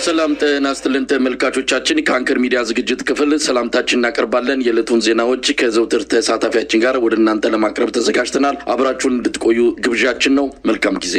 ሰላም ጤና ይስጥልን ተመልካቾቻችን ከአንከር ሚዲያ ዝግጅት ክፍል ሰላምታችንን እናቀርባለን። የዕለቱን ዜናዎች ከዘውትር ተሳታፊያችን ጋር ወደ እናንተ ለማቅረብ ተዘጋጅተናል። አብራችሁን እንድትቆዩ ግብዣችን ነው። መልካም ጊዜ።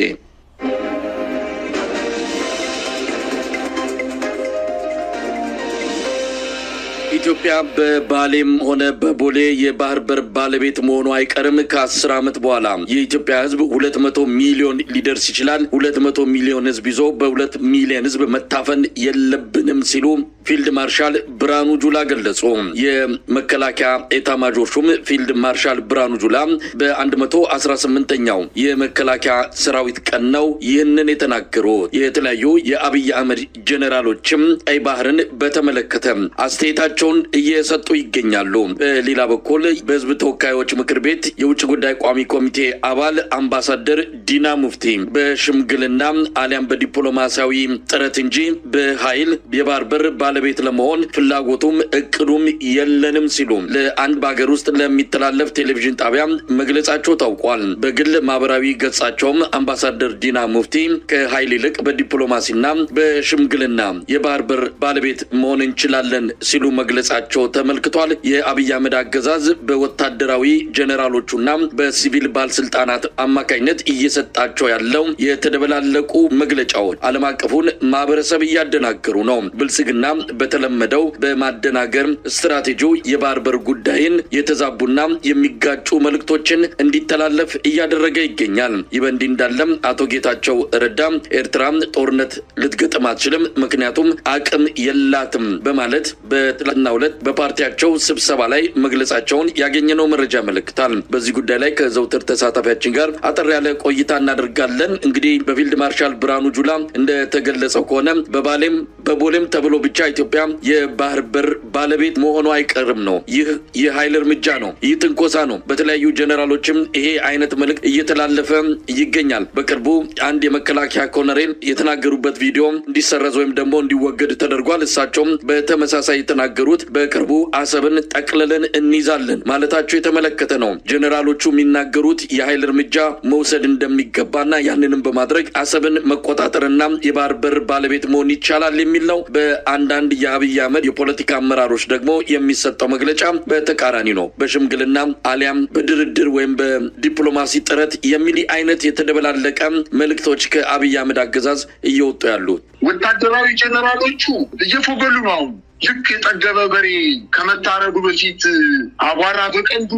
ኢትዮጵያ በባሌም ሆነ በቦሌ የባህር በር ባለቤት መሆኑ አይቀርም። ከ10 ዓመት በኋላ የኢትዮጵያ ሕዝብ 200 ሚሊዮን ሊደርስ ይችላል። 200 ሚሊዮን ሕዝብ ይዞ በ2 ሚሊዮን ሕዝብ መታፈን የለብንም ሲሉ ፊልድ ማርሻል ብርሃኑ ጁላ ገለጹ። የመከላከያ ኤታማዦር ሹም ፊልድ ማርሻል ብርሃኑ ጁላ በ118ኛው የመከላከያ ሰራዊት ቀን ነው ይህንን የተናገሩት። የተለያዩ የአብይ አህመድ ጄኔራሎችም ቀይ ባህርን በተመለከተ አስተያየታቸውን እየሰጡ ይገኛሉ። በሌላ በኩል በህዝብ ተወካዮች ምክር ቤት የውጭ ጉዳይ ቋሚ ኮሚቴ አባል አምባሳደር ዲና ሙፍቲ በሽምግልና አሊያም በዲፕሎማሲያዊ ጥረት እንጂ በኃይል የባህር በር ባለቤት ለመሆን ፍላጎቱም እቅዱም የለንም ሲሉ ለአንድ በሀገር ውስጥ ለሚተላለፍ ቴሌቪዥን ጣቢያ መግለጻቸው ታውቋል። በግል ማህበራዊ ገጻቸውም አምባሳደር ዲና ሙፍቲ ከኃይል ይልቅ በዲፕሎማሲና በሽምግልና የባህር በር ባለቤት መሆን እንችላለን ሲሉ መግለጻቸው ተመልክቷል። የአብይ አህመድ አገዛዝ በወታደራዊ ጄኔራሎቹና በሲቪል ባለስልጣናት አማካኝነት እየሰጣቸው ያለው የተደበላለቁ መግለጫዎች ዓለም አቀፉን ማህበረሰብ እያደናገሩ ነው። ብልጽግና በተለመደው በማደናገር ስትራቴጂው የባህር በር ጉዳይን የተዛቡና የሚጋጩ መልእክቶችን እንዲተላለፍ እያደረገ ይገኛል። ይህ በእንዲህ እንዳለም አቶ ጌታቸው ረዳ ኤርትራ ጦርነት ልትገጥም አትችልም፣ ምክንያቱም አቅም የላትም በማለት በትላንትናው ዕለት በፓርቲያቸው ስብሰባ ላይ መግለጻቸውን ያገኘነው መረጃ ያመለክታል። በዚህ ጉዳይ ላይ ከዘውትር ተሳታፊያችን ጋር አጠር ያለ ቆይታ እናደርጋለን። እንግዲህ በፊልድ ማርሻል ብርሃኑ ጁላ እንደተገለጸው ከሆነ በባሌም በቦሌም ተብሎ ብቻ ኢትዮጵያ የባህር በር ባለቤት መሆኑ አይቀርም ነው። ይህ የኃይል እርምጃ ነው። ይህ ትንኮሳ ነው። በተለያዩ ጄኔራሎችም ይሄ አይነት መልእክት እየተላለፈ ይገኛል። በቅርቡ አንድ የመከላከያ ኮሎኔል የተናገሩበት ቪዲዮ እንዲሰረዝ ወይም ደግሞ እንዲወገድ ተደርጓል። እሳቸውም በተመሳሳይ የተናገሩት በቅርቡ አሰብን ጠቅልለን እንይዛለን ማለታቸው የተመለከተ ነው። ጄኔራሎቹ የሚናገሩት የኃይል እርምጃ መውሰድ እንደሚገባና ያንንም በማድረግ አሰብን መቆጣጠርና የባህር በር ባለቤት መሆን ይቻላል የሚል ነው። በአንዳንድ የአብይ አህመድ የፖለቲካ አመራሮች ደግሞ የሚሰጠው መግለጫ በተቃራኒ ነው። በሽምግልና አሊያም በድርድር ወይም በዲፕሎማሲ ጥረት የሚል አይነት የተደበላለቀ መልእክቶች ከአብይ አህመድ አገዛዝ እየወጡ ያሉት ወታደራዊ ጄኔራሎቹ እየፎገሉ ነው። ልክ የጠገበ በሬ ከመታረዱ በፊት አቧራ በቀንዱ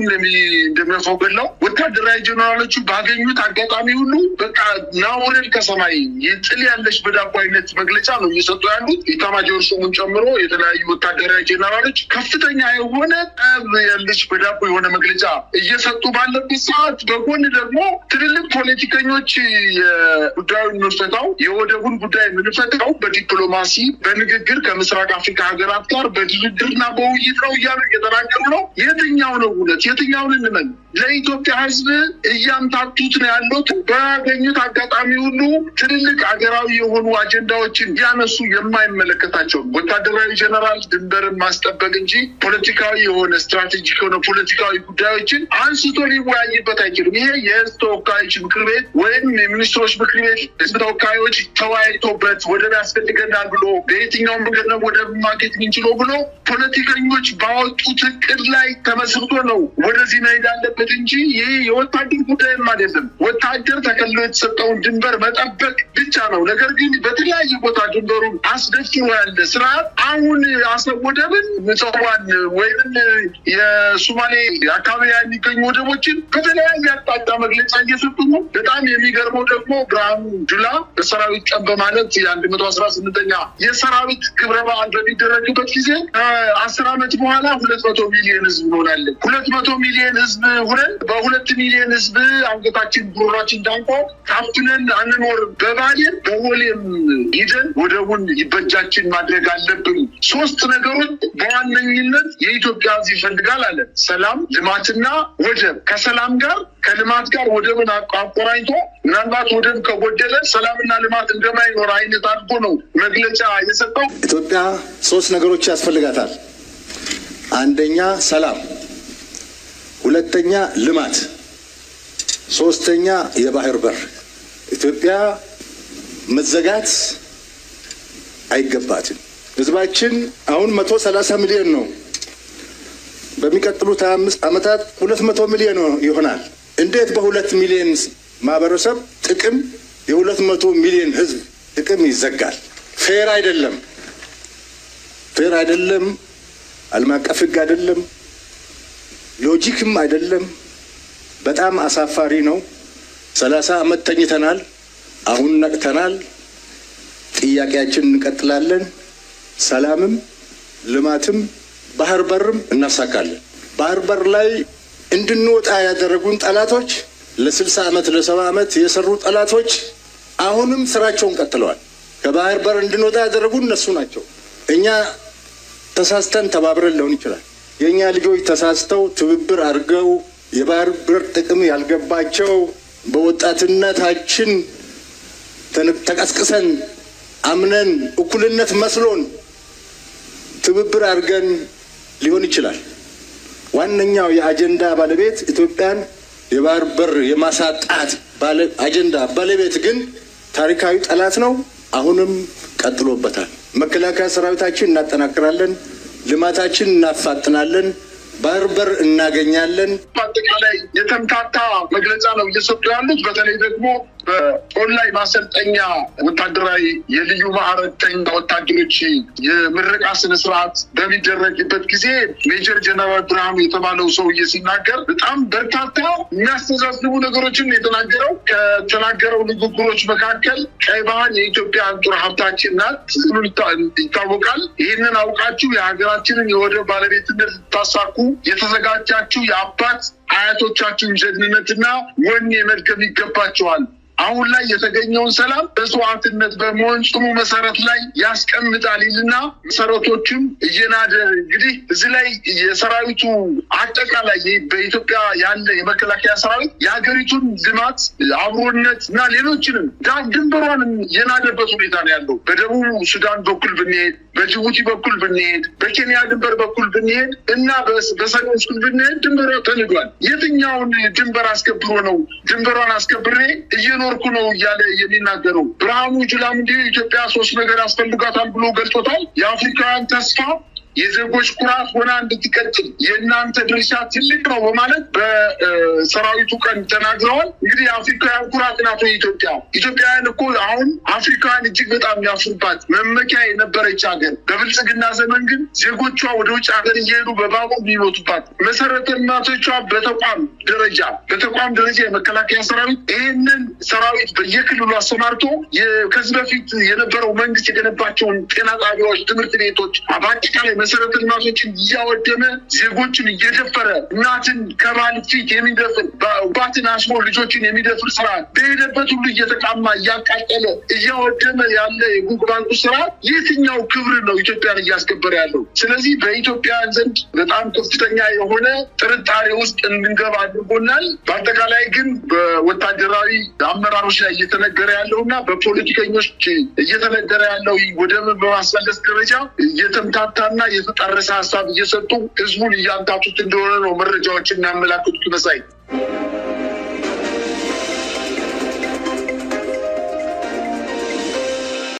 እንደሚያፎገለው ወታደራዊ ጄኔራሎቹ ባገኙት አጋጣሚ ሁሉ በቃ ናውረድ ከሰማይ የጥል ያለች በዳቦ አይነት መግለጫ ነው እየሰጡ ያሉት። ኤታማዦር ሹሙን ጨምሮ የተለያዩ ወታደራዊ ጄኔራሎች ከፍተኛ የሆነ ጠብ ያለች በዳቦ የሆነ መግለጫ እየሰጡ ባለበት ሰዓት በጎን ደግሞ ትልልቅ ፖለቲከኞች የጉዳዩን ምንፈታው የወደቡን ጉዳይ ምንፈታው በዲፕሎማሲ በንግግር ከምስራቅ አፍሪካ ሀገራት ጋር በድርድርና በውይይት ነው እያሉ እየተናገሩ ነው። የትኛው ነው እውነት? የትኛውን እንመን? ለኢትዮጵያ ሕዝብ እያምታቱት ነው ያሉት። ባገኙት አጋጣሚ ሁሉ ትልልቅ ሀገራዊ የሆኑ አጀንዳዎችን ያነሱ የማይመለከታቸው ወታደራዊ ጄኔራል ድንበርን ማስጠበቅ እንጂ ፖለቲካዊ የሆነ ስትራቴጂክ የሆነ ፖለቲካዊ ጉዳዮችን አንስቶ ሊወያይበት አይችልም። ይሄ የህዝብ ተወካዮች ምክር ቤት ወይም የሚኒስትሮች ምክር ቤት ህዝብ ተወካዮች ተወያይቶበት ወደብ ያስፈልገናል ብሎ በየትኛው መንገድ ነው ወደብ ማግኘት ምንችለው ብሎ ፖለቲከኞች ባወጡት እቅድ ላይ ተመስርቶ ነው ወደዚህ መሄድ አለበት እንጂ ይህ የወታደር ጉዳይም አይደለም። ወታደር ተከልሎ የተሰጠውን ድንበር መጠበቅ ብቻ ነው። ነገር ግን በተለያየ ቦታ ድንበሩን አስደፍሮ ያለ ስርዓት አሁን አሰብ ወደብን ምጽዋን ወይም የሶማሌ አካባቢ የሚገኙ ወደቦችን በተለያየ አቅጣጫ መግለጫ እየሰጡ ነው። በጣም የሚገርመው ደግሞ ብርሃኑ ጁላ በሰራዊት ቀን በማለት የ118ኛ የሰራዊት ክብረ በዓል በሚደረግበት ጊዜ 10 ዓመት በኋላ 200 ሚሊዮን ህዝብ እንሆናለን። 200 ሚሊዮን ህዝብ ሁነን በ2 ሚሊዮን ህዝብ አንገታችን ጉሮሯችን ዳንቆ ታፍነን አንኖር። በባሌም በቦሌም ሂደን ወደቡን በእጃችን ማድረግ አለብን። 3 ነገሮች በዋነኝነት የኢትዮጵያ ህዝብ ይፈልጋል አለ። ሰላም፣ ልማትና ወደብ። ከሰላም ጋር ከልማት ጋር ወደብን አቆራኝቶ ምናልባት ወደብ ከጎደለ ሰላምና ልማት እንደማይኖር አይነት አድርጎ ነው መግለጫ የሰጠው። ኢትዮጵያ 3 ነገሮች ያስፈልጋታል። አንደኛ ሰላም፣ ሁለተኛ ልማት፣ ሶስተኛ የባህር በር። ኢትዮጵያ መዘጋት አይገባትም። ህዝባችን አሁን 130 ሚሊዮን ነው። በሚቀጥሉት 25 ዓመታት 200 ሚሊዮን ይሆናል። እንዴት በ2 ሚሊዮን ማህበረሰብ ጥቅም የ200 ሚሊዮን ህዝብ ጥቅም ይዘጋል? ፌር አይደለም። ዓለም አቀፍ ህግ አይደለም፣ ሎጂክም አይደለም። በጣም አሳፋሪ ነው። 30 ዓመት ተኝተናል። አሁን ነቅተናል። ጥያቄያችን እንቀጥላለን። ሰላምም ልማትም ባህር በርም እናሳካለን። ባህር በር ላይ እንድንወጣ ያደረጉን ጠላቶች ለ60 ዓመት ለ70 ዓመት የሰሩ ጠላቶች አሁንም ስራቸውን ቀጥለዋል። ከባህር በር እንድንወጣ ያደረጉን እነሱ ናቸው። እኛ ተሳስተን ተባብረን ሊሆን ይችላል። የእኛ ልጆች ተሳስተው ትብብር አድርገው የባህር በር ጥቅም ያልገባቸው በወጣትነታችን ተቀስቅሰን አምነን እኩልነት መስሎን ትብብር አድርገን ሊሆን ይችላል። ዋነኛው የአጀንዳ ባለቤት ኢትዮጵያን የባህር በር የማሳጣት አጀንዳ ባለቤት ግን ታሪካዊ ጠላት ነው። አሁንም ቀጥሎበታል። መከላከያ ሰራዊታችን እናጠናክራለን፣ ልማታችን እናፋጥናለን፣ ባህር በር እናገኛለን። በአጠቃላይ የተምታታ መግለጫ ነው እየሰጡ ያሉት። በተለይ ደግሞ በኦንላይን ማሰልጠኛ ወታደራዊ የልዩ ማዕረግተኛ ወታደሮች የምረቃ ስነስርዓት በሚደረግበት ጊዜ ሜጀር ጀነራል ብርሃኑ የተባለው ሰውዬ ሲናገር በጣም በርካታ የሚያስተዛዝቡ ነገሮችን የተናገረው። ከተናገረው ንግግሮች መካከል ቀይ ባህር የኢትዮጵያ አንጡራ ሀብታችን ናት ሲሉ ይታወቃል። ይህንን አውቃችሁ የሀገራችንን የወደብ ባለቤትነት ልታሳኩ የተዘጋጃችሁ የአባት አያቶቻችሁን ጀግንነትና ወኔ መድገም ይገባቸዋል። አሁን ላይ የተገኘውን ሰላም መስዋዕትነት በመሆን ጽኑ መሰረት ላይ ያስቀምጣል ይልና መሰረቶችም እየናደ እንግዲህ እዚህ ላይ የሰራዊቱ አጠቃላይ በኢትዮጵያ ያለ የመከላከያ ሰራዊት የሀገሪቱን ልማት፣ አብሮነት እና ሌሎችንም ድንበሯንም የናደበት ሁኔታ ነው ያለው። በደቡብ ሱዳን በኩል ብንሄድ፣ በጅቡቲ በኩል ብንሄድ፣ በኬንያ ድንበር በኩል ብንሄድ እና በሰሜን በኩል ብንሄድ ድንበሯ ተንዷል። የትኛውን ድንበር አስከብሮ ነው ድንበሯን አስከብሬ እየኖርኩ ነው እያለ የሚናገረው? ብርሃኑ ጁላም እንዲሁ ኢትዮጵያ 3 ነገር ያስፈልጋታል ብሎ ገልጾታል። የአፍሪካውያን ተስፋ፣ የዜጎች ኩራት ሆና እንድትቀጥል የእናንተ ድርሻ ትልቅ ነው በማለት በሰራዊቱ ቀን ተናግረዋል። እንግዲህ የአፍሪካውያን ኩራት ናት ኢትዮጵያ። ኢትዮጵያውያን እኮ አሁን አፍሪካውያን እጅግ በጣም የሚያፍሩባት መመኪያ የነበረች ሀገር፣ በብልጽግና ዘመን ግን ዜጎቿ ወደ ውጭ ሀገር እየሄዱ በባቡር የሚሞቱባት፣ መሰረተ ልማቶቿ በተቋም ደረጃ የመከላከያ ሰራዊት ይህንን ሰራዊት በየክልሉ አሰማርቶ ከዚህ በፊት የነበረው መንግስት የገነባቸውን ጤና ጣቢያዎች፣ ትምህርት ቤቶች በአጠቃላይ መሰረተ ልማቶችን እያወደመ ዜጎችን እየደፈረ እናትን ከባል ፊት የሚደፍር ባትን አስሞ ልጆችን የሚደፍር ስራ በሄደበት ሁሉ እየተቃማ እያቃጠለ እያወደመ ያለ የጉግ ባንኩ ስራ የትኛው ክብር ነው ኢትዮጵያን እያስከበረ ያለው? ስለዚህ በኢትዮጵያውያን ዘንድ በጣም ከፍተኛ የሆነ ጥርጣሬ ውስጥ እንድንገባ አድርጎናል። በአጠቃላይ ግን በወታደራዊ አመራሮች ላይ እየተነገረ ያለውና በፖለቲከኞች እየተነገረ ያለው ወደብ በማስመለስ ደረጃ እየተምታታና የተጣረሰ ሀሳብ እየሰጡ ህዝቡን እያምታቱት እንደሆነ ነው መረጃዎች የሚያመላክቱት። መሳይ